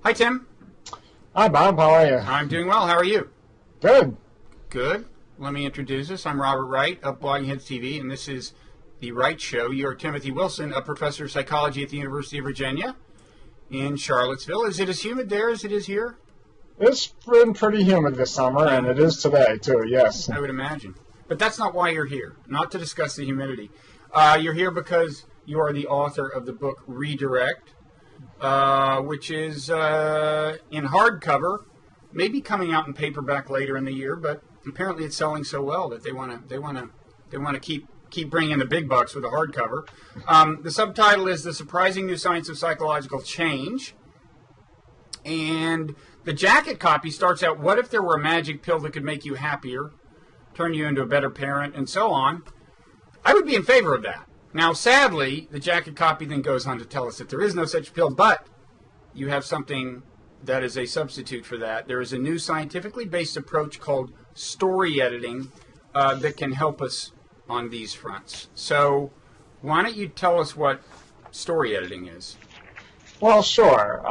Hi, Tim. Hi, Bob. How are you? I'm doing well. How are you? Good. Good. Let me introduce us. I'm Robert Wright of Blogging Heads TV, and this is The Wright Show. You're Timothy Wilson, a professor of psychology at the University of Virginia in Charlottesville. Is it as humid there as it is here? It's been pretty humid this summer, and it is today, too, yes. I would imagine. But that's not why you're here, not to discuss the humidity. You're here because you are the author of the book Redirect, which is in hardcover, maybe coming out in paperback later in the year, but apparently it's selling so well that they want to keep bringing in the big bucks with a hardcover. The subtitle is The Surprising New Science of Psychological Change, and the jacket copy starts out, what if there were a magic pill that could make you happier, turn you into a better parent, and so on. I would be in favor of that. Now, sadly, the jacket copy then goes on to tell us that there is no such pill, but you have something that is a substitute for that. There is a new scientifically based approach called story editing that can help us on these fronts. So why don't you tell us what story editing is? Well, sure.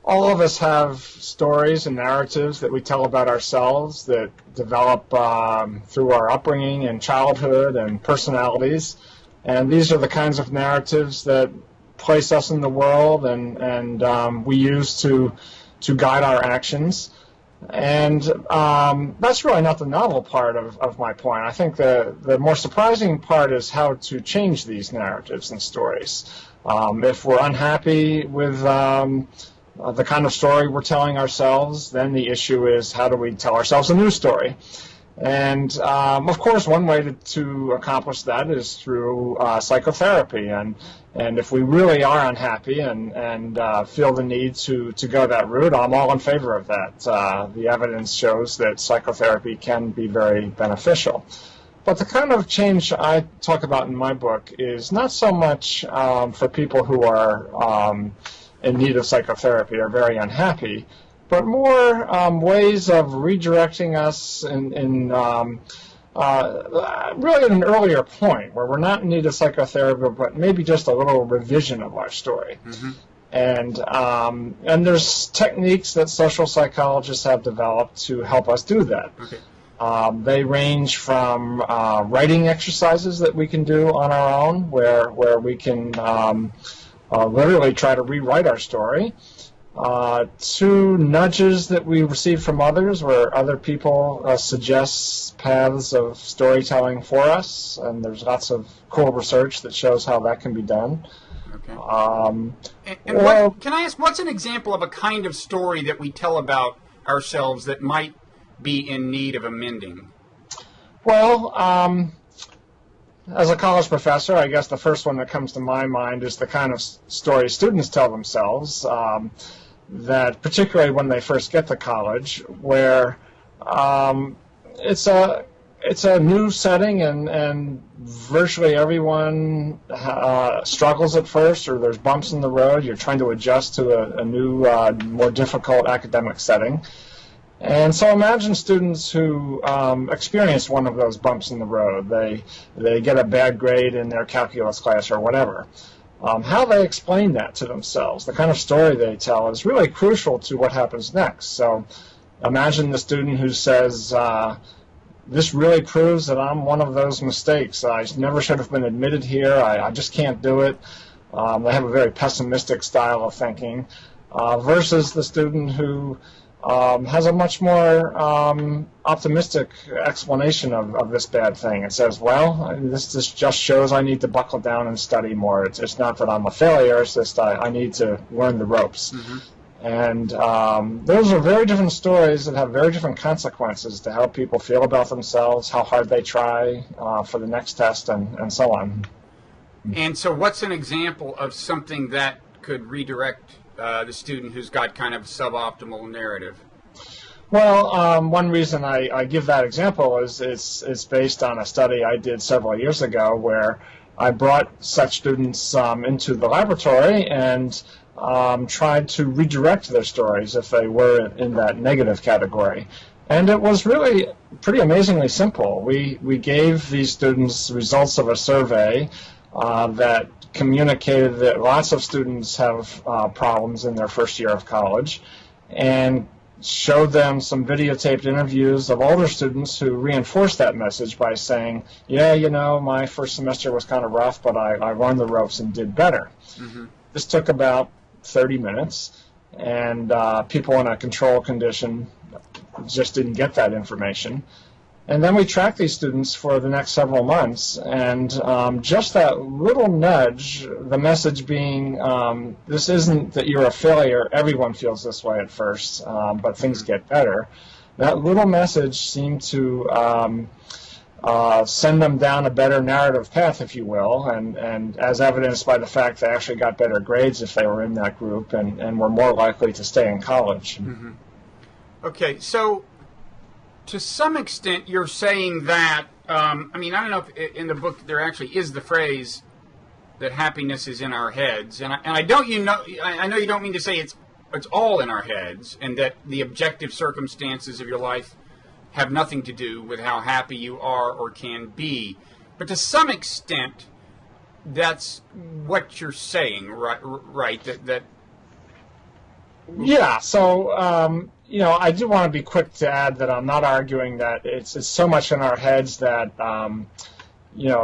All of us have stories and narratives that we tell about ourselves that develop through our upbringing and childhood and personalities. And these are the kinds of narratives that place us in the world and we use to guide our actions. And that's really not the novel part of my point. I think the more surprising part is how to change these narratives and stories. If we're unhappy with the kind of story we're telling ourselves, then the issue is how do we tell ourselves a new story? And of course, one way to accomplish that is through psychotherapy. And if we really are unhappy and feel the need to go that route, I'm all in favor of that. The evidence shows that psychotherapy can be very beneficial. But the kind of change I talk about in my book is not so much for people who are in need of psychotherapy or very unhappy, but more ways of redirecting us in really at an earlier point where we're not in need of psychotherapy, but maybe just a little revision of our story. Mm-hmm. And there's techniques that social psychologists have developed to help us do that. Okay. They range from writing exercises that we can do on our own, where we can literally try to rewrite our story, to nudges that we receive from others, where other people suggest paths of storytelling for us, and there's lots of cool research that shows how that can be done. Okay. Can I ask, what's an example of a kind of story that we tell about ourselves that might be in need of amending? Well, as a college professor, I guess the first one that comes to my mind is the kind of story students tell themselves, that particularly when they first get to college, where it's a new setting and virtually everyone struggles at first, or there's bumps in the road. You're trying to adjust to a new, more difficult academic setting. And so imagine students who experience one of those bumps in the road. They get a bad grade in their calculus class or whatever. How they explain that to themselves, the kind of story they tell, is really crucial to what happens next. So imagine the student who says, this really proves that I'm one of those mistakes. I never should have been admitted here. I just can't do it. They have a very pessimistic style of thinking, versus the student who has a much more optimistic explanation of this bad thing. It says, well, this just shows I need to buckle down and study more. It's not that I'm a failure, it's just I need to learn the ropes. Mm-hmm. And those are very different stories that have very different consequences to how people feel about themselves, how hard they try for the next test, and so on. And so what's an example of something that could redirect the student who's got kind of suboptimal narrative? Well, one reason I give that example is it's based on a study I did several years ago where I brought such students into the laboratory and tried to redirect their stories if they were in that negative category. And it was really pretty amazingly simple. We gave these students results of a survey that communicated that lots of students have problems in their first year of college, and showed them some videotaped interviews of older students who reinforced that message by saying, yeah, my first semester was kind of rough, but I learned the ropes and did better. Mm-hmm. This took about 30 minutes, and people in a control condition just didn't get that information. And then we tracked these students for the next several months, and just that little nudge, the message being, this isn't that you're a failure, everyone feels this way at first, but things get better. That little message seemed to send them down a better narrative path, if you will, and as evidenced by the fact they actually got better grades if they were in that group, and were more likely to stay in college. Mm-hmm. Okay, so to some extent, you're saying that, I don't know if in the book there actually is the phrase that happiness is in our heads, and I know you don't mean to say it's all in our heads, and that the objective circumstances of your life have nothing to do with how happy you are or can be, but to some extent, that's what you're saying, right? That. Yeah. So. I do want to be quick to add that I'm not arguing that it's so much in our heads that,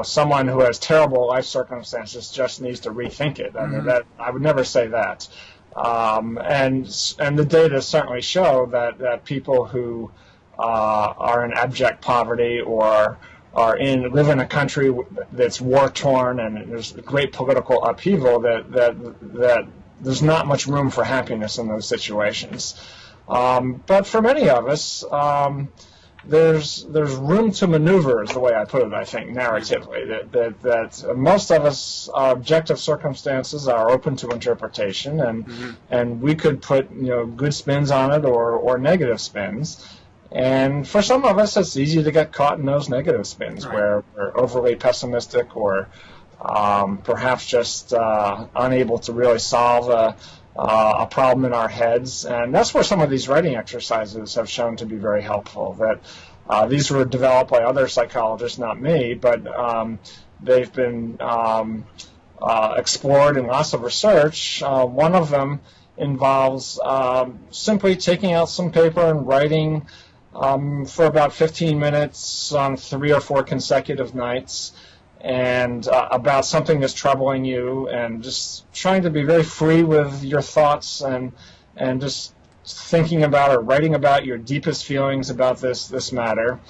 someone who has terrible life circumstances just needs to rethink it. I mean, that I would never say that. And the data certainly show that people who are in abject poverty or live in a country that's war-torn and there's great political upheaval, that there's not much room for happiness in those situations. But for many of us, there's room to maneuver, is the way I put it, I think, narratively. That most of us, our objective circumstances are open to interpretation, and we could put good spins on it or negative spins. And for some of us, it's easy to get caught in those negative spins, right, where we're overly pessimistic or perhaps just unable to really solve a problem in our heads, and that's where some of these writing exercises have shown to be very helpful. That these were developed by other psychologists, not me, but they've been explored in lots of research. One of them involves simply taking out some paper and writing for about 15 minutes on 3 or 4 consecutive nights, and about something that's troubling you, and just trying to be very free with your thoughts and just thinking about or writing about your deepest feelings about this matter.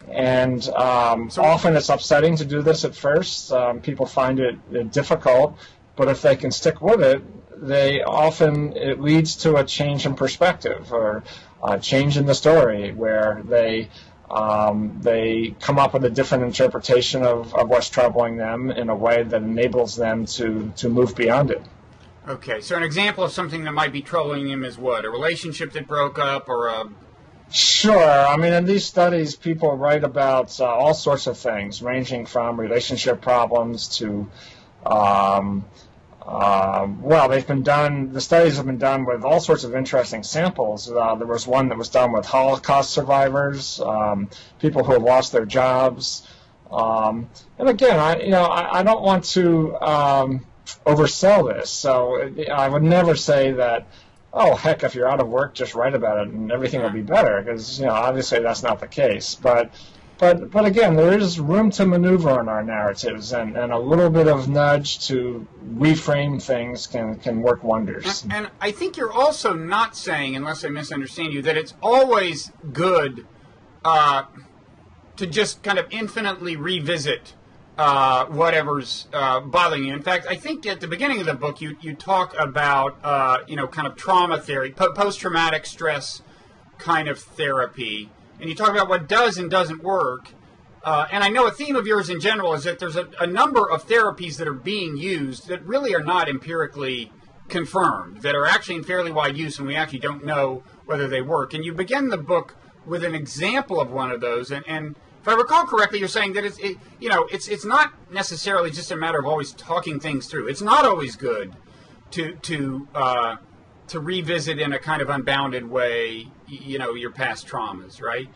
And often it's upsetting to do this at first. People find it difficult, but if they can stick with it, it leads to a change in perspective or a change in the story where they come up with a different interpretation of what's troubling them in a way that enables them to move beyond it. Okay, so an example of something that might be troubling them is what? A relationship that broke up or a... Sure. I mean, in these studies, people write about all sorts of things, ranging from relationship problems to... the studies have been done with all sorts of interesting samples. There was one that was done with Holocaust survivors, people who have lost their jobs. And again, I don't want to oversell this, so I would never say that, oh, heck, if you're out of work, just write about it and everything will be better, because, obviously that's not the case. But again, there is room to maneuver in our narratives, and a little bit of nudge to reframe things can work wonders. And I think you're also not saying, unless I misunderstand you, that it's always good to just kind of infinitely revisit whatever's bothering you. In fact, I think at the beginning of the book you talk about kind of trauma theory, post-traumatic stress kind of therapy. And you talk about what does and doesn't work. And I know a theme of yours in general is that there's a number of therapies that are being used that really are not empirically confirmed, that are actually in fairly wide use, and we actually don't know whether they work. And you begin the book with an example of one of those. And if I recall correctly, you're saying that it's not necessarily just a matter of always talking things through. It's not always good to revisit in a kind of unbounded way, your past traumas, right?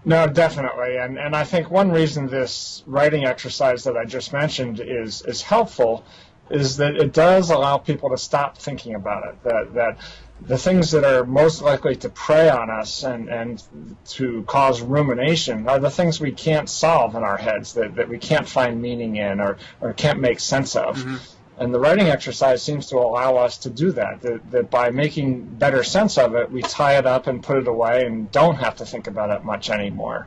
No, definitely. And I think one reason this writing exercise that I just mentioned is helpful is that it does allow people to stop thinking about it, that the things that are most likely to prey on us and to cause rumination are the things we can't solve in our heads, that we can't find meaning in or can't make sense of. Mm-hmm. And the writing exercise seems to allow us to do that by making better sense of it, we tie it up and put it away and don't have to think about it much anymore.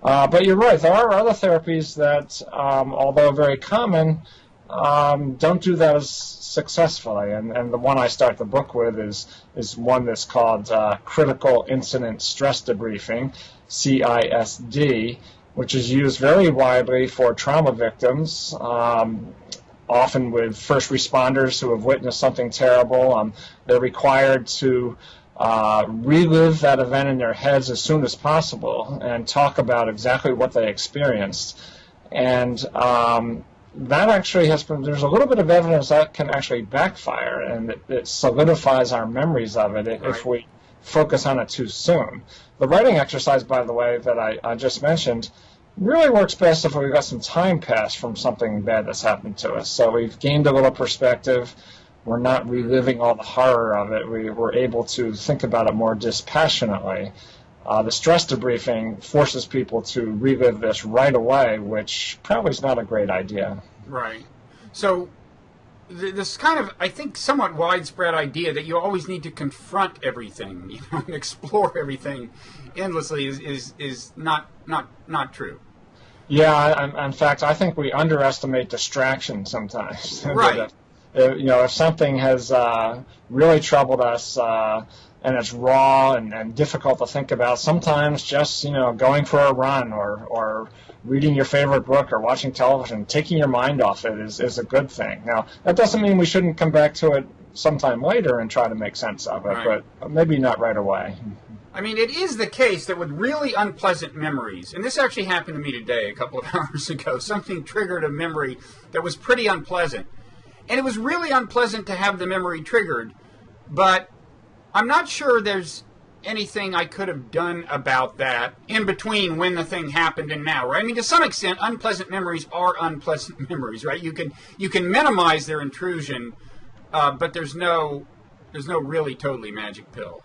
But you're right, there are other therapies that, although very common, don't do that as successfully. And the one I start the book with is one that's called Critical Incident Stress Debriefing, CISD, which is used very widely for trauma victims, often with first responders who have witnessed something terrible. They're required to relive that event in their heads as soon as possible and talk about exactly what they experienced. And that actually there's a little bit of evidence that can actually backfire, and it solidifies our memories of it if we focus on it too soon. The writing exercise, by the way, that I just mentioned, really works best if we've got some time passed from something bad that's happened to us. So we've gained a little perspective. We're not reliving all the horror of it. We're able to think about it more dispassionately. The stress debriefing forces people to relive this right away, which probably is not a great idea. Right. So this kind of, I think, somewhat widespread idea that you always need to confront everything, and explore everything endlessly is not true. Yeah, in fact, I think we underestimate distraction sometimes. Right. If something has really troubled us and it's raw and difficult to think about, sometimes just going for a run or reading your favorite book or watching television, taking your mind off it is a good thing. Now, that doesn't mean we shouldn't come back to it sometime later and try to make sense of it, right. But maybe not right away. I mean, it is the case that with really unpleasant memories, and this actually happened to me today a couple of hours ago, something triggered a memory that was pretty unpleasant. And it was really unpleasant to have the memory triggered, but I'm not sure there's anything I could have done about that in between when the thing happened and now, right? I mean, to some extent, unpleasant memories are unpleasant memories, right? You can minimize their intrusion, but there's no really totally magic pill.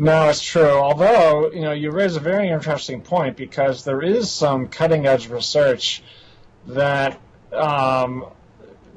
No, it's true. Although, you raise a very interesting point, because there is some cutting-edge research that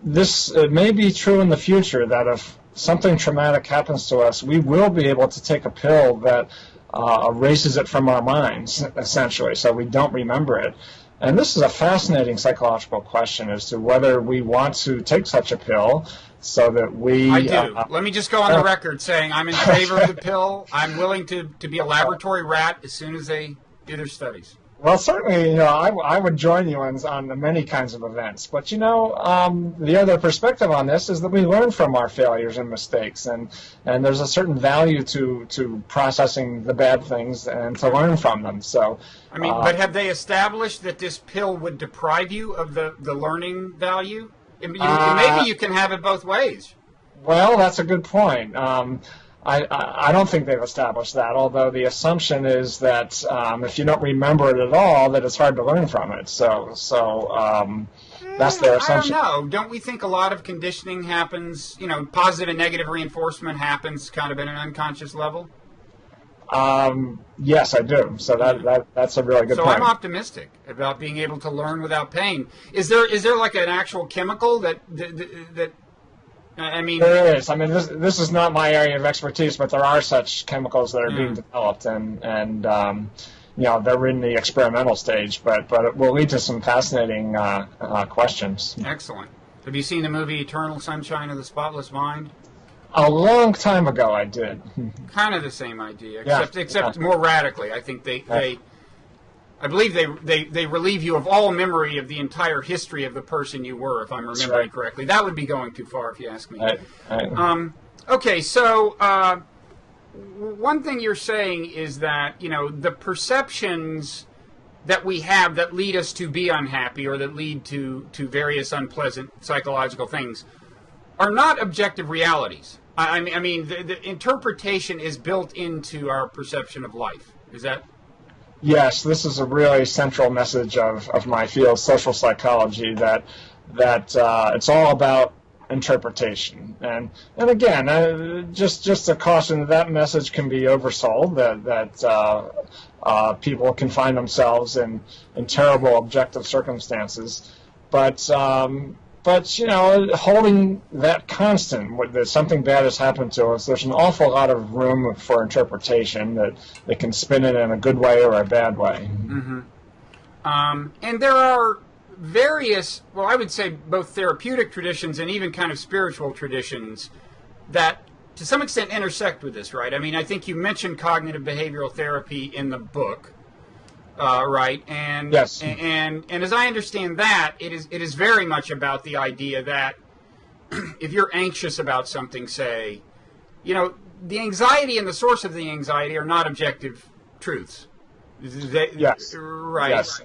it may be true in the future that if something traumatic happens to us, we will be able to take a pill that erases it from our minds, essentially, so we don't remember it. And this is a fascinating psychological question as to whether we want to take such a pill so that we... I do. Let me just go on the record saying I'm in favor of the pill. I'm willing to be a laboratory rat as soon as they do their studies. Well, certainly, I would join you on many kinds of events. But, the other perspective on this is that we learn from our failures and mistakes. And there's a certain value to processing the bad things and to learn from them. So, I mean, but have they established that this pill would deprive you of the learning value? Maybe you can have it both ways. Well, that's a good point. I don't think they've established that, although the assumption is that if you don't remember it at all, that it's hard to learn from it. So that's their assumption. I don't know. Don't we think a lot of conditioning happens, positive and negative reinforcement happens kind of at an unconscious level? Yes, I do. So that's a really good point. So I'm optimistic about being able to learn without pain. Is there like an actual chemical that I mean, there is. I mean, this is not my area of expertise, but there are such chemicals that are being developed, and they're in the experimental stage, but it will lead to some fascinating questions. Excellent. Have you seen the movie Eternal Sunshine of the Spotless Mind? A long time ago, I did. Kind of the same idea, except more radically. I think I believe they relieve you of all memory of the entire history of the person you were, if I'm remembering correctly. That would be going too far, if you ask me. Okay, so one thing you're saying is that the perceptions that we have that lead us to be unhappy or that lead to various unpleasant psychological things are not objective realities. I mean, the interpretation is built into our perception of life. Is that? Yes, this is a really central message of my field, social psychology, that it's all about interpretation. And again, just a caution that message can be oversold, that people can find themselves in terrible objective circumstances. But you know, holding that constant, that something bad has happened to us, there's an awful lot of room for interpretation that they can spin it in a good way or a bad way. Mm-hmm. And there are various, well, I would say both therapeutic traditions and even kind of spiritual traditions that to some extent intersect with this, right? I mean, I think you mentioned cognitive behavioral therapy in the book. Right, and yes, and as I understand that, it is very much about the idea that if you're anxious about something, say, you know, the anxiety and the source of the anxiety are not objective truths. Yes, right. Yes.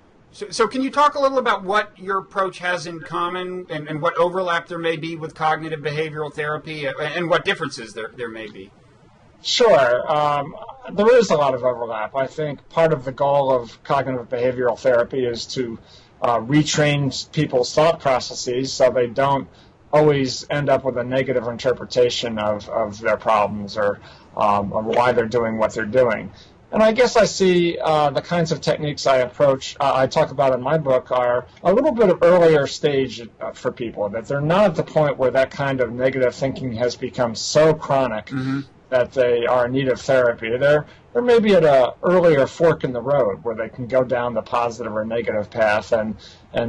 So can you talk a little about what your approach has in common and what overlap there may be with cognitive behavioral therapy and what differences there may be? Sure. There is a lot of overlap. I think part of the goal of cognitive behavioral therapy is to retrain people's thought processes so they don't always end up with a negative interpretation of their problems or why they're doing what they're doing. And I guess I see the kinds of techniques I talk about in my book are a little bit of earlier stage for people, that they're not at the point where that kind of negative thinking has become so chronic that they are in need of therapy. They're maybe at an earlier fork in the road where they can go down the positive or negative path, and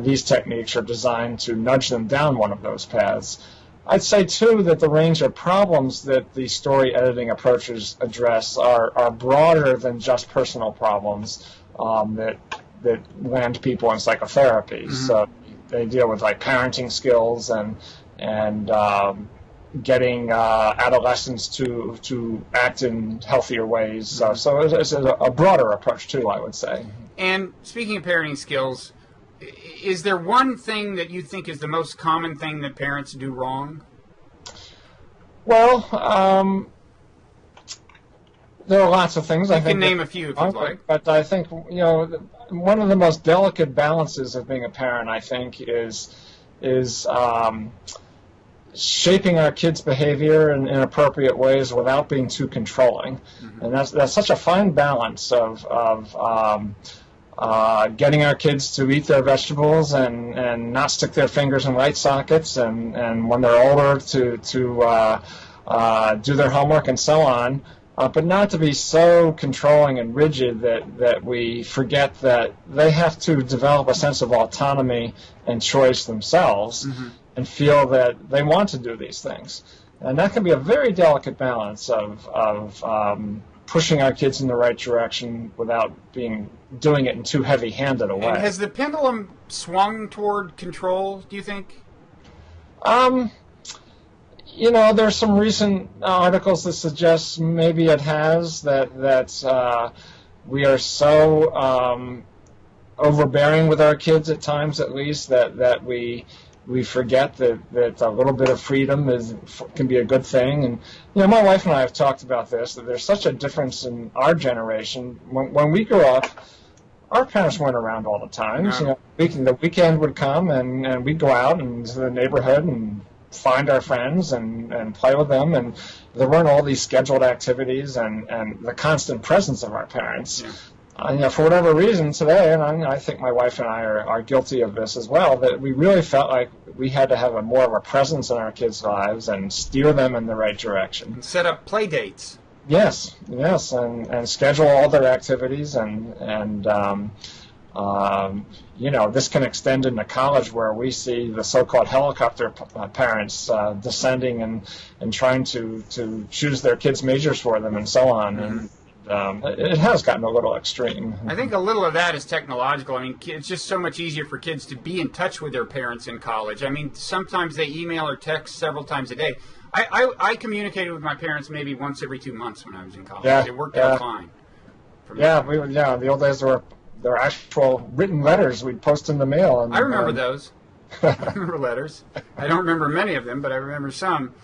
these techniques are designed to nudge them down one of those paths. I'd say, too, that the range of problems that the story editing approaches address are broader than just personal problems that land people in psychotherapy. Mm-hmm. So they deal with, like, parenting skills and getting adolescents to act in healthier ways. So it's a broader approach, too, I would say. And speaking of parenting skills, is there one thing that you think is the most common thing that parents do wrong? Well, there are lots of things. You can name a few if you'd like. But I think, you know, one of the most delicate balances of being a parent, I think, is shaping our kids' behavior in appropriate ways without being too controlling. Mm-hmm. And that's such a fine balance of getting our kids to eat their vegetables and not stick their fingers in light sockets, and when they're older to do their homework and so on, but not to be so controlling and rigid that we forget that they have to develop a sense of autonomy and choice themselves. Mm-hmm. And feel that they want to do these things. And that can be a very delicate balance of pushing our kids in the right direction without doing it in too heavy-handed a way. And has the pendulum swung toward control, do you think? You know, there's some recent articles that suggest maybe it has, that we are so overbearing with our kids at times, at least, that we forget that a little bit of freedom can be a good thing. And, you know, my wife and I have talked about this, that there's such a difference in our generation. When we grew up, our parents weren't around all the time. No. You know, the weekend would come, and we'd go out into the neighborhood and find our friends and play with them. And there weren't all these scheduled activities and the constant presence of our parents. Yeah. You know, for whatever reason today, and I think my wife and I are guilty of this as well, that we really felt like we had to have more of a presence in our kids' lives and steer them in the right direction. And set up play dates. Yes, and schedule all their activities, and you know, this can extend into college where we see the so-called helicopter parents descending and trying to choose their kids' majors for them and so on. Mm-hmm. And it has gotten a little extreme. I think a little of that is technological. I mean, it's just so much easier for kids to be in touch with their parents in college. I mean, sometimes they email or text several times a day. I communicated with my parents maybe once every 2 months when I was in college. Yeah, it worked out fine. The old days there were actual written letters we'd post in the mail. And, I remember those. I remember letters. I don't remember many of them, but I remember some.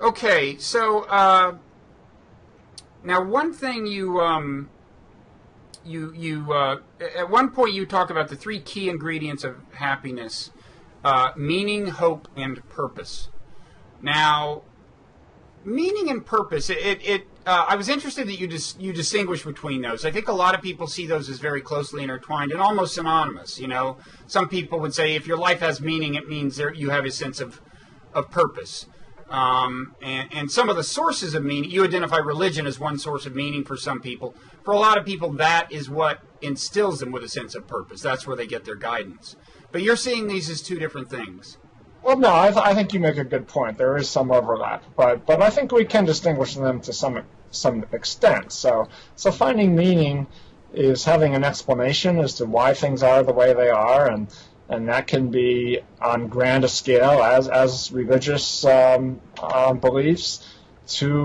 Okay, so... now, one thing you at one point you talk about the three key ingredients of happiness: meaning, hope, and purpose. Now, meaning and purpose. I was interested that you distinguish between those. I think a lot of people see those as very closely intertwined and almost synonymous. You know, some people would say if your life has meaning, it means you have a sense of purpose. And some of the sources of meaning, you identify religion as one source of meaning for some people. For a lot of people, that is what instills them with a sense of purpose. That's where they get their guidance. But you're seeing these as two different things. Well, no, I think you make a good point. There is some overlap, but I think we can distinguish them to some extent. So finding meaning is having an explanation as to why things are the way they are, and that can be on grand a scale as religious beliefs, to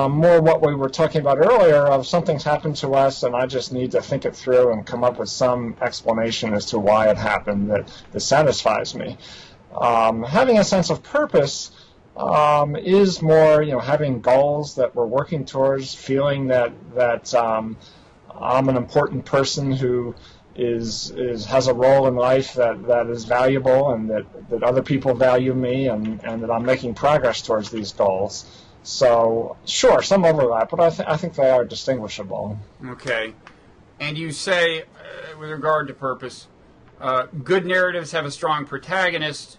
more what we were talking about earlier of something's happened to us and I just need to think it through and come up with some explanation as to why it happened that satisfies me. Having a sense of purpose is more, having goals that we're working towards, feeling that I'm an important person who has a role in life that is valuable, and that other people value me, and that I'm making progress towards these goals. So, sure, some overlap, but I think they are distinguishable. Okay. And you say, with regard to purpose, good narratives have a strong protagonist.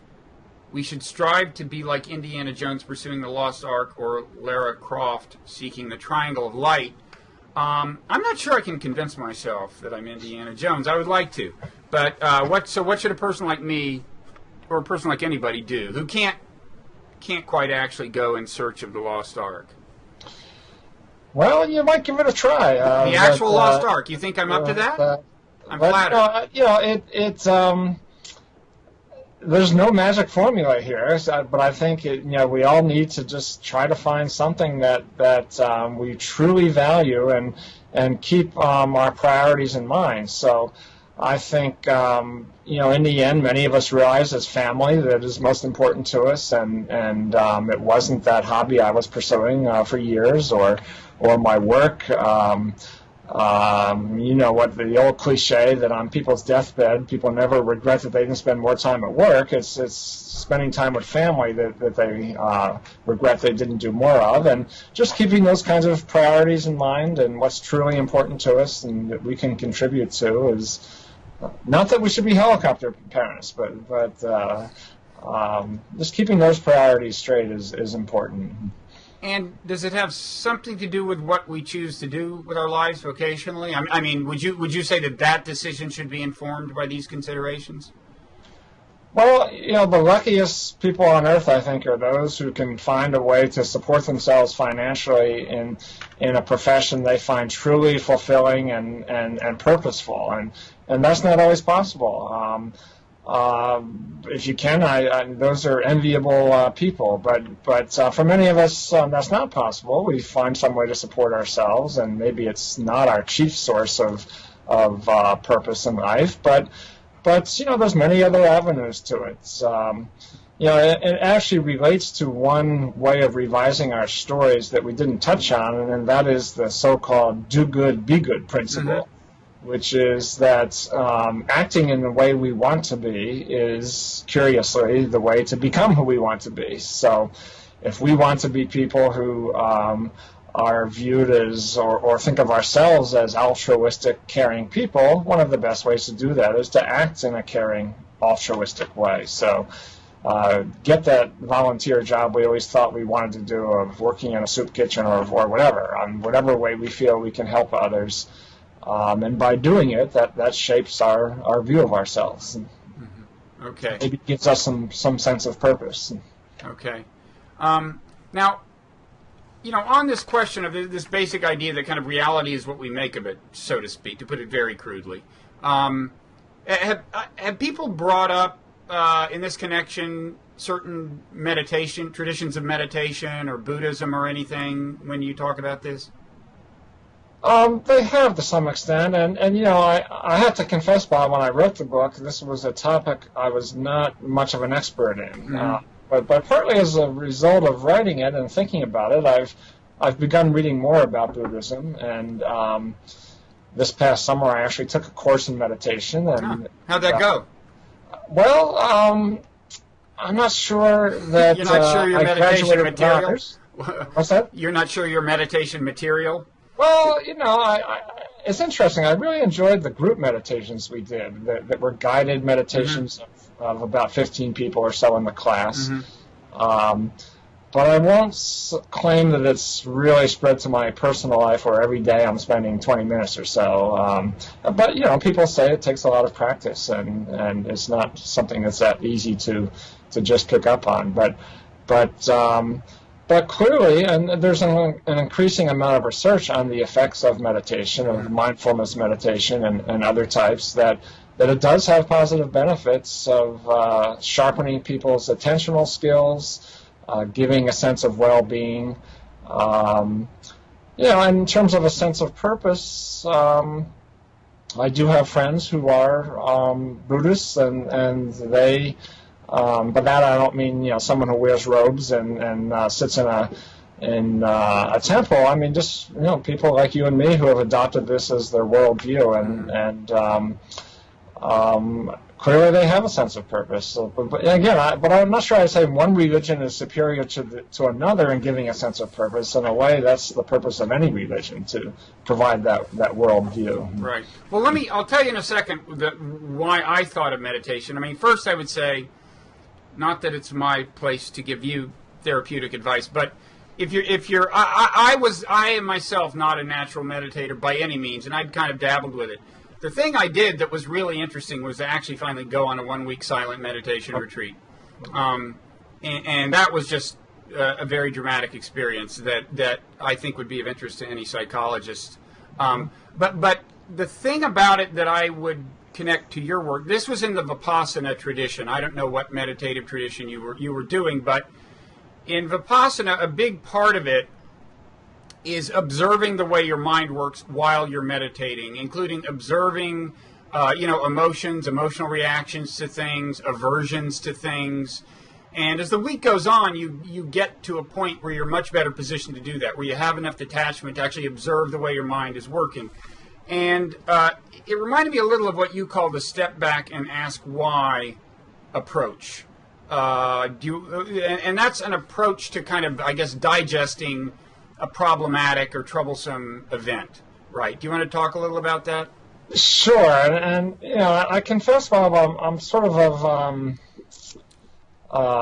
We should strive to be like Indiana Jones pursuing the Lost Ark, or Lara Croft seeking the Triangle of Light. I'm not sure I can convince myself that I'm Indiana Jones. I would like to. But what should a person like me, or a person like anybody, do who can't quite actually go in search of the Lost Ark? Well, you might give it a try. The actual Lost Ark. You think I'm up to that? I'm flattered. There's no magic formula here, but I think we all need to just try to find something that we truly value and keep our priorities in mind. So I think in the end, many of us realize as family that is most important to us, and it wasn't that hobby I was pursuing for years, or my work. What the old cliche that on people's deathbed, people never regret that they didn't spend more time at work. It's spending time with family that they regret they didn't do more of, and just keeping those kinds of priorities in mind and what's truly important to us and that we can contribute to is not that we should be helicopter parents, but just keeping those priorities straight is important. And does it have something to do with what we choose to do with our lives vocationally? I mean, would you say that decision should be informed by these considerations? Well, the luckiest people on earth, I think, are those who can find a way to support themselves financially in a profession they find truly fulfilling and purposeful, and that's not always possible. If you can, those are enviable people, but for many of us, that's not possible. We find some way to support ourselves, and maybe it's not our chief source of purpose in life, but there's many other avenues to it. It actually relates to one way of revising our stories that we didn't touch on, and that is the so-called do good, be good principle. Mm-hmm. Which is that acting in the way we want to be is, curiously, the way to become who we want to be. So if we want to be people who are viewed as, or think of ourselves as altruistic, caring people, one of the best ways to do that is to act in a caring, altruistic way. So get that volunteer job we always thought we wanted to do, of working in a soup kitchen or whatever, whatever way we feel we can help others. And by doing it, that shapes our view of ourselves. Mm-hmm. Okay. Maybe gives us some sense of purpose. Okay. Now, on this question of this basic idea that kind of reality is what we make of it, so to speak, to put it very crudely, have people brought up in this connection certain meditation, traditions of meditation or Buddhism or anything when you talk about this? They have to some extent, and I have to confess, Bob, when I wrote the book, this was a topic I was not much of an expert in. Mm-hmm. But partly as a result of writing it and thinking about it, I've begun reading more about Buddhism, and this past summer I actually took a course in meditation. And how'd that go? Well, I'm not sure that you're not sure your meditation material. What's that? You're not sure your meditation material? Well, it's interesting. I really enjoyed the group meditations we did that were guided meditations of about 15 people or so in the class. But I won't claim that it's really spread to my personal life where every day I'm spending 20 minutes or so. But, people say it takes a lot of practice, and it's not something that's that easy to just pick up on. But clearly, and there's an increasing amount of research on the effects of meditation, of mindfulness meditation and other types, that it does have positive benefits of sharpening people's attentional skills, giving a sense of well-being. In terms of a sense of purpose, I do have friends who are Buddhists, and they, by that I don't mean someone who wears robes and sits in a temple. I mean just people like you and me who have adopted this as their worldview, and clearly they have a sense of purpose. So, but I'm not sure I'd say one religion is superior to another in giving a sense of purpose. In a way, that's the purpose of any religion, to provide that worldview. Right. Well, I'll tell you in a second why I thought of meditation. I mean, first I would say, not that it's my place to give you therapeutic advice, but I am myself not a natural meditator by any means, and I'd kind of dabbled with it. The thing I did that was really interesting was to actually finally go on a 1-week silent meditation retreat. And that was just a very dramatic experience that I think would be of interest to any psychologist. But the thing about it that I would connect to your work, this was in the Vipassana tradition. I don't know what meditative tradition you were doing, but in Vipassana, a big part of it is observing the way your mind works while you're meditating, including observing, emotions, emotional reactions to things, aversions to things. And as the week goes on, you get to a point where you're much better positioned to do that, where you have enough detachment to actually observe the way your mind is working. And it reminded me a little of what you call the step back and ask why approach. And that's an approach to kind of, I guess, digesting a problematic or troublesome event, right? Do you want to talk a little about that? Sure, and I confess, Bob, I'm sort of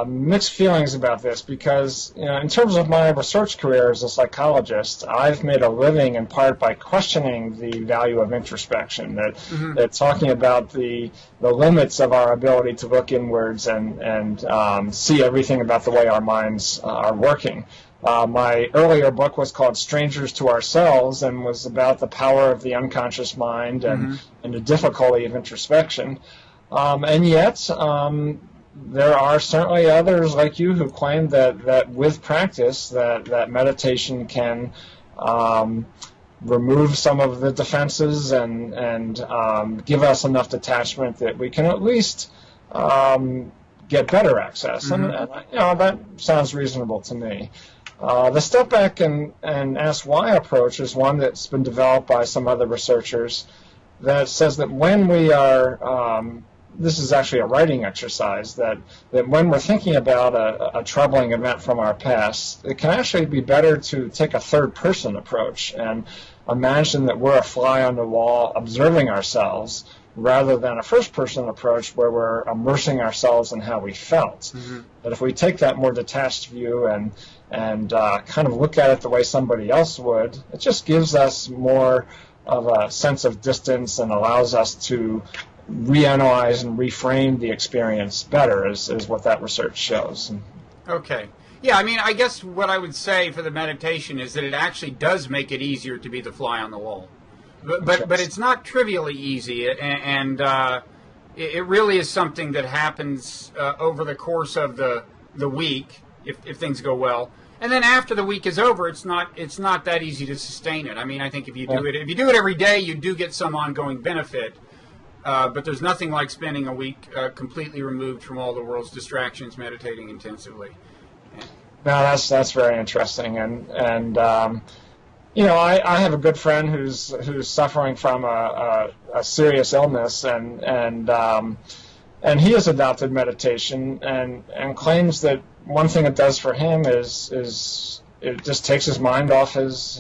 mixed feelings about this because, in terms of my research career as a psychologist, I've made a living in part by questioning the value of introspection, that talking about the limits of our ability to look inwards and see everything about the way our minds are working. My earlier book was called Strangers to Ourselves and was about the power of the unconscious mind and the difficulty of introspection. And yet, there are certainly others like you who claim that with practice that meditation can remove some of the defenses and give us enough detachment that we can at least get better access. And that sounds reasonable to me. The step back and ask why approach is one that's been developed by some other researchers that says that when we are, this is actually a writing exercise, that when we're thinking about a troubling event from our past, it can actually be better to take a third-person approach and imagine that we're a fly on the wall observing ourselves rather than a first-person approach where we're immersing ourselves in how we felt. But if we take that more detached view and kind of look at it the way somebody else would, it just gives us more of a sense of distance and allows us to reanalyze and reframe the experience better, is what that research shows. Okay. Yeah, I mean, I guess what I would say for the meditation is that it actually does make it easier to be the fly on the wall. But it's not trivially easy, and it really is something that happens over the course of the week, if things go well. And then after the week is over, it's not that easy to sustain it. I mean, I think if you do it every day, you do get some ongoing benefit. But there's nothing like spending a week completely removed from all the world's distractions, meditating intensively. No, that's very interesting, and I have a good friend who's suffering from a serious illness, and he has adopted meditation and claims that one thing it does for him is it just takes his mind off his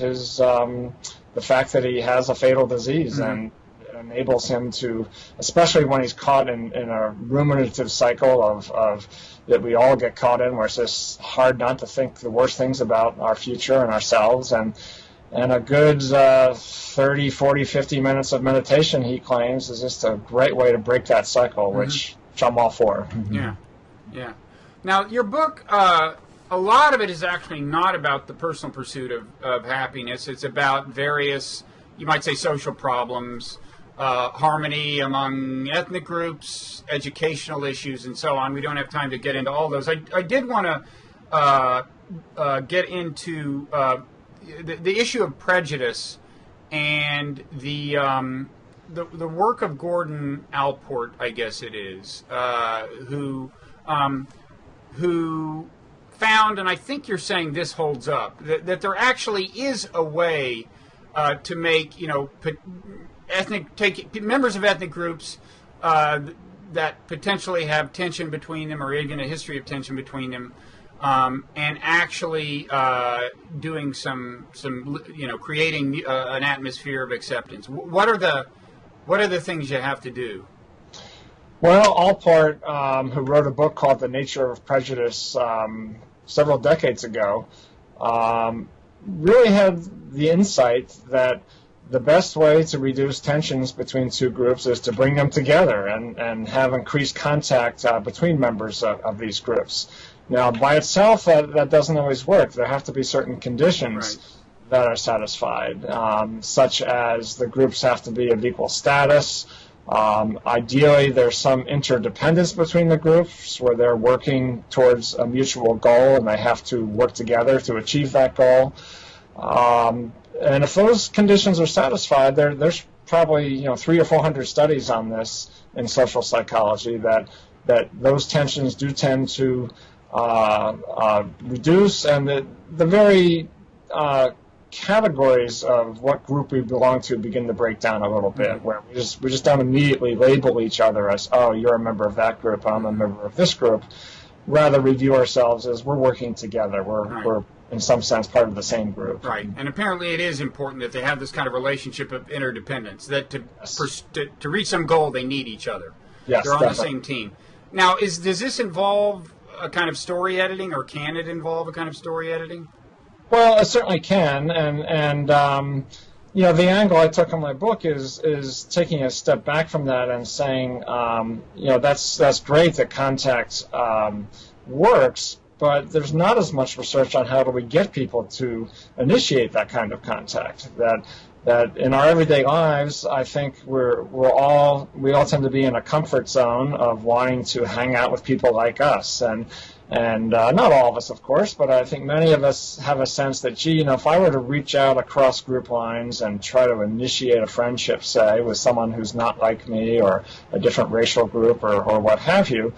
the fact that he has a fatal disease, and enables him to, especially when he's caught in a ruminative cycle of that we all get caught in, where it's just hard not to think the worst things about our future and ourselves, and a good 30, 40, 50 minutes of meditation, he claims, is just a great way to break that cycle, which I'm all for. Yeah, yeah. Now, your book, a lot of it is actually not about the personal pursuit of happiness. It's about various, you might say, social problems, harmony among ethnic groups, educational issues, and so on. We don't have time to get into all those. I did want to get into the issue of prejudice and the work of Gordon Allport, I guess it is, who found, and I think you're saying this holds up, that there actually is a way to make, members of ethnic groups that potentially have tension between them, or even a history of tension between them, and actually doing some creating an atmosphere of acceptance. What are the things you have to do? Well, Allport, who wrote a book called The Nature of Prejudice several decades ago, really had the insight that the best way to reduce tensions between two groups is to bring them together and have increased contact between members of these groups. Now, by itself, that doesn't always work. There have to be certain conditions that are satisfied, such as the groups have to be of equal status. Ideally, there's some interdependence between the groups where they're working towards a mutual goal and they have to work together to achieve that goal. And if those conditions are satisfied, there's probably 300 or 400 studies on this in social psychology that those tensions do tend to reduce, and the very categories of what group we belong to begin to break down a little bit, where we just don't immediately label each other as, oh, you're a member of that group, I'm a member of this group. Rather, we view ourselves as we're working together. We're in some sense part of the same group. Right, and apparently it is important that they have this kind of relationship of interdependence, that to reach some goal, they need each other. Yes, they're on the same team. Now, does this involve a kind of story editing, or can it involve a kind of story editing? Well, it certainly can, and the angle I took on my book is taking a step back from that and saying, that's great that contact works, but there's not as much research on how do we get people to initiate that kind of contact. That in our everyday lives, I think we all tend to be in a comfort zone of wanting to hang out with people like us, and not all of us, of course, but I think many of us have a sense that, if I were to reach out across group lines and try to initiate a friendship, say, with someone who's not like me or a different racial group or what have you,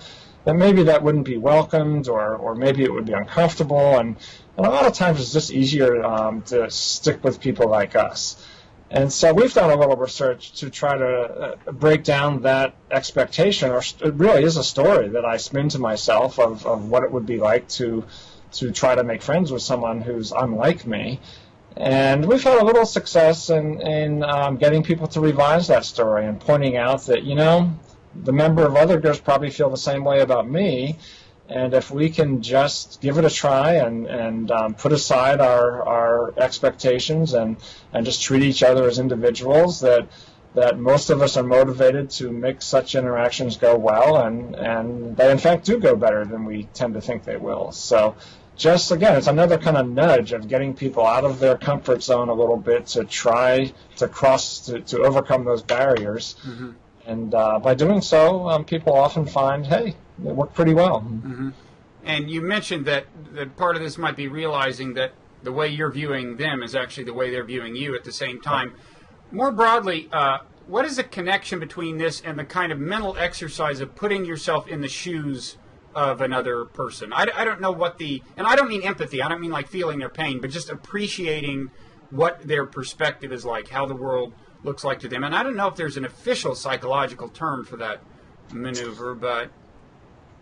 then maybe that wouldn't be welcomed, or maybe it would be uncomfortable, and a lot of times it's just easier to stick with people like us. And so we've done a little research to try to break down that expectation, or it really is a story that I spin to myself of what it would be like to try to make friends with someone who's unlike me. And we've had a little success in getting people to revise that story and pointing out that, the member of other groups probably feel the same way about me. And if we can just give it a try and put aside our expectations and just treat each other as individuals, that most of us are motivated to make such interactions go well, and they in fact do go better than we tend to think they will. So just, again, it's another kind of nudge of getting people out of their comfort zone a little bit to try to overcome those barriers. Mm-hmm. And by doing so, people often find, hey, it worked pretty well. Mm-hmm. And you mentioned that part of this might be realizing that the way you're viewing them is actually the way they're viewing you at the same time. More broadly, what is the connection between this and the kind of mental exercise of putting yourself in the shoes of another person? I don't know and I don't mean empathy, I don't mean like feeling their pain, but just appreciating what their perspective is like, how the world looks like to them. And I don't know if there's an official psychological term for that maneuver, but...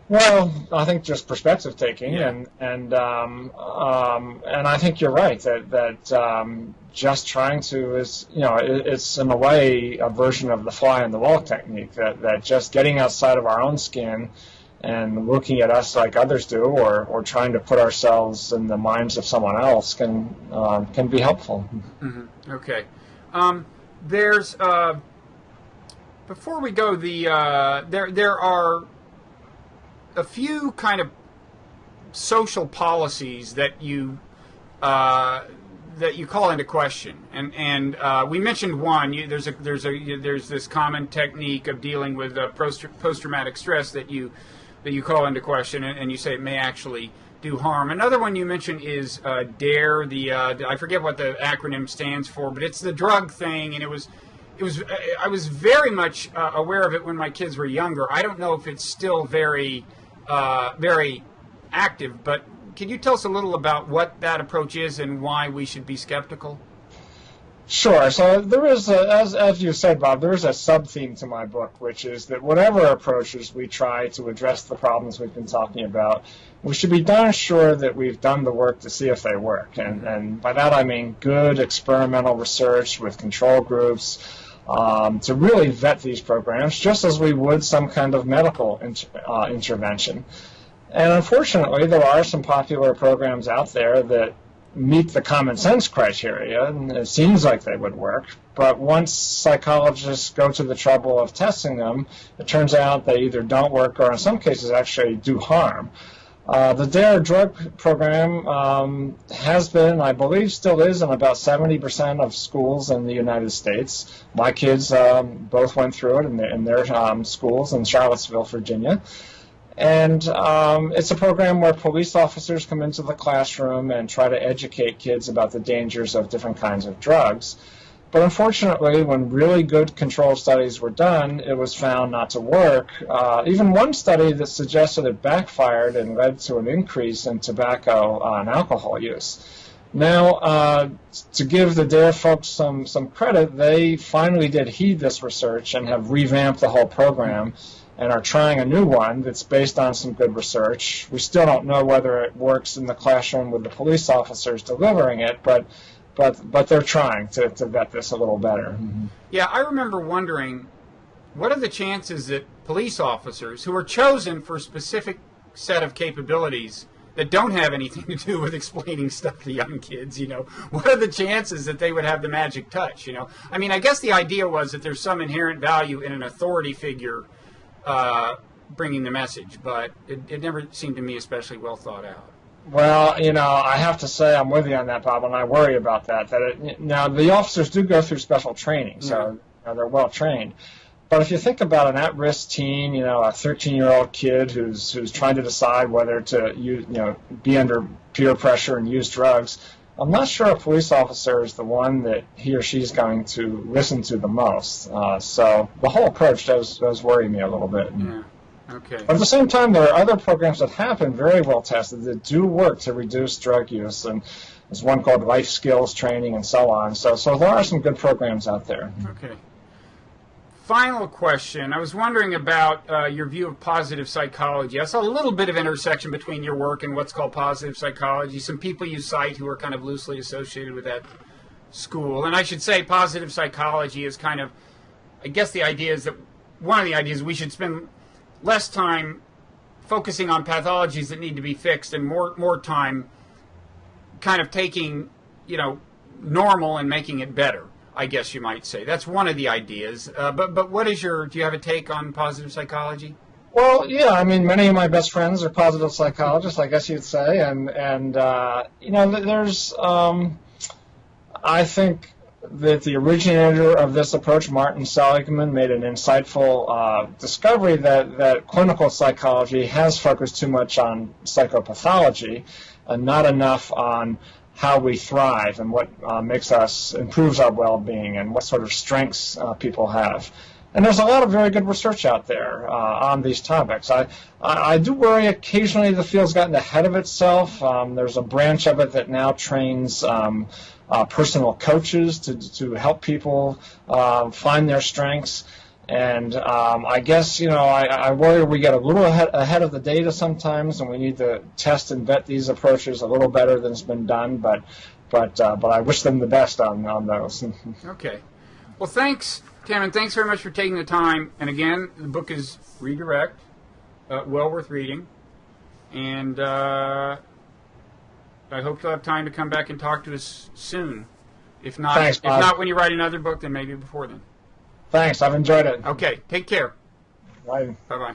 Well, I think just perspective taking, Yeah. and I think you're right that just trying to is, it's in a way a version of the fly in the wall technique, that just getting outside of our own skin and looking at us like others do, or trying to put ourselves in the minds of someone else can be helpful. Mm-hmm. Okay. There's before we go, there are a few kind of social policies that you call into question, and we mentioned one. There's this common technique of dealing with post-traumatic stress that you call into question, and you say it may actually do harm. Another one you mentioned is DARE. I forget what the acronym stands for, but it's the drug thing, and I was very much aware of it when my kids were younger. I don't know if it's still very active, but can you tell us a little about what that approach is and why we should be skeptical? Sure. So there is, as you said, Bob, there is a sub-theme to my book, which is that whatever approaches we try to address the problems we've been talking about, we should be darn sure that we've done the work to see if they work. And by that I mean good experimental research with control groups, to really vet these programs, just as we would some kind of medical intervention. And unfortunately, there are some popular programs out there that meet the common sense criteria, and it seems like they would work. But once psychologists go to the trouble of testing them, it turns out they either don't work or in some cases actually do harm. The DARE drug program has been, I believe still is, in about 70% of schools in the United States. My kids both went through it in their schools in Charlottesville, Virginia. And it's a program where police officers come into the classroom and try to educate kids about the dangers of different kinds of drugs. But unfortunately, when really good control studies were done, it was found not to work. Even one study that suggested it backfired and led to an increase in tobacco and alcohol use. Now, to give the DARE folks some credit, they finally did heed this research and have revamped the whole program and are trying a new one that's based on some good research. We still don't know whether it works in the classroom with the police officers delivering it, but they're trying to vet this a little better. Mm-hmm. Yeah, I remember wondering, what are the chances that police officers who are chosen for a specific set of capabilities that don't have anything to do with explaining stuff to young kids, what are the chances that they would have the magic touch, I mean, I guess the idea was that there's some inherent value in an authority figure bringing the message, but it never seemed to me especially well thought out. Well, I have to say I'm with you on that, Bob, and I worry about that. Now, the officers do go through special training, so they're well trained. But if you think about an at-risk teen, a 13-year-old kid who's trying to decide whether to be under peer pressure and use drugs, I'm not sure a police officer is the one that he or she's going to listen to the most. So the whole approach does worry me a little bit. Yeah. Okay. But at the same time, there are other programs that have been very well tested that do work to reduce drug use, and there's one called life skills training and so on. So there are some good programs out there. Okay. Final question. I was wondering about your view of positive psychology. I saw a little bit of intersection between your work and what's called positive psychology. Some people you cite who are kind of loosely associated with that school. And I should say positive psychology is kind of, I guess the idea is that one of the ideas we should spend less time focusing on pathologies that need to be fixed and more time kind of taking, normal and making it better, I guess you might say. That's one of the ideas. But what is do you have a take on positive psychology? Well, yeah, I mean, many of my best friends are positive psychologists, I guess you'd say. And there's, I think that the originator of this approach, Martin Seligman, made an insightful discovery that clinical psychology has focused too much on psychopathology and not enough on how we thrive and what improves our well-being and what sort of strengths people have. And there's a lot of very good research out there on these topics. I do worry occasionally the field's gotten ahead of itself. There's a branch of it that now trains personal coaches to help people find their strengths. And I guess, I worry we get a little ahead of the data sometimes, and we need to test and vet these approaches a little better than has been done. But I wish them the best on those. Okay. Well, thanks, Tim, and thanks very much for taking the time. And again, the book is Redirect, well worth reading. And I hope you'll have time to come back and talk to us soon. If not, Thanks, if not when you write another book, then maybe before then. Thanks. I've enjoyed it. Okay. Take care. Bye. Bye-bye.